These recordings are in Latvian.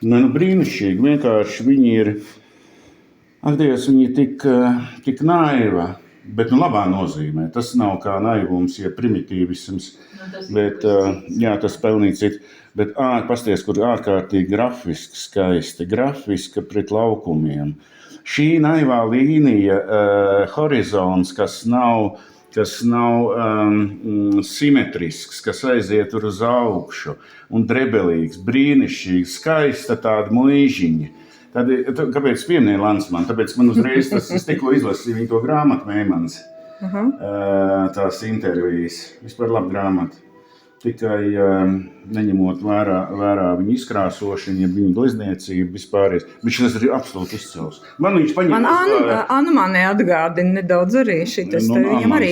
Nu, brīnišķīgi, vienkārši viņi ir, ak Dievs, viņi ir tik naiva, bet labā nozīmē. Tas nav kā naivums, ja primitīvisms, bet jā, tas pelnīt citu. Bet pasties, kur ārkārtīgi grafiski skaisti, grafiska pret laukumiem. Šī naivā līnija, horizons, kas nav simetrisks, kas aiziet uz augšu un drebelīgs, brīnišķīgs, skaista tāda muižiņa. Tad, kāpēc pieminēja Landsmanu? Tāpēc man uzreiz es tikko izlasīju viņu to grāmatu Mēmans, tās intervijas. Vispār laba grāmata. Tikai neņemot vērā viņa izkrāsošanu, ja viņa glezniecība vispārējais. Viņš tas ir absolūti izcils. Man viņš paņēma... Anna mani atgādina nedaudz arī šitas. Viņam arī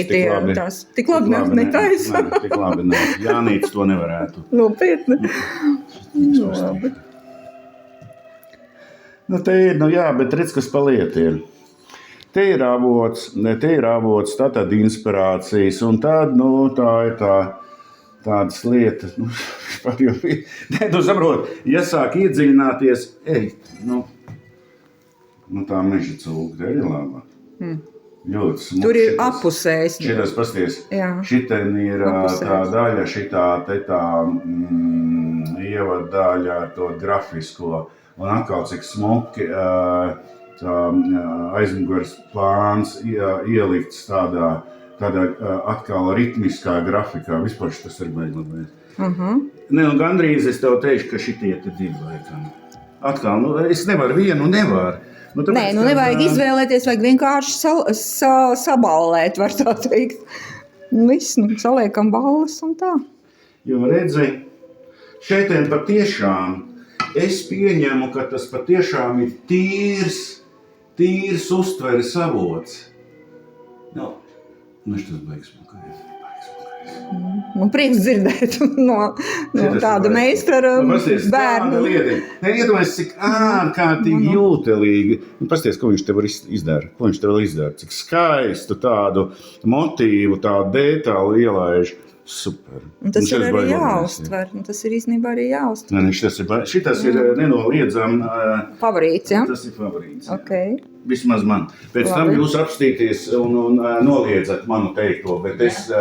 tās tik labi netaisa. Nē, tik labi ne. Jānīts to nevarētu. Nopietni. Labi. Nu, te ir, jā, bet redz, kas paliet ir. Te ir avots, tātad inspirācijas, un tad, tā ir tādas lietas, tu saproti, ja sāk iedziļināties, tā meža cūka, ir laba. Ļoti smuks. Tur ir apusējs. Šitas, pasties, šiten ir tā daļa, šitā ievada daļa ar to grafisko, un atkal cik smuki tā aizmugures plāns ielikts tādā atkal ritmiskā grafikā. Vispār tas ir baigi. Ne, gandrīz es tev teikšu, ka šitie te divi laikam. Atkal, es nevaru vienu, nevaru. Nevajag izvēlēties, vajag vienkārši saballēt, var tā teikt. Viss, saliekam balles un tā. Jo redzi, šeitien patiešām es pieņemu, ka tas patiešām ir tīrs uztveres avots. Tas baigs smukais. Man prieks dzirdēt no tāda meistara bērnu. Iedomājies, cik ārkārtīgi jūtelīgi. Pasties, ko viņš tev izdara. Cik skaistu tādu motīvu, tādu detālu ielaiž. Super. Un tas ir arī jāuztver. Tas ir īstenībā arī jāuztver. Šitas ir nenoliedzam favorīts, ja? Tas ir favorīts. Okay. Vismaz man. Pēc tam jūs apstīties un noliedzat manu teikto, bet es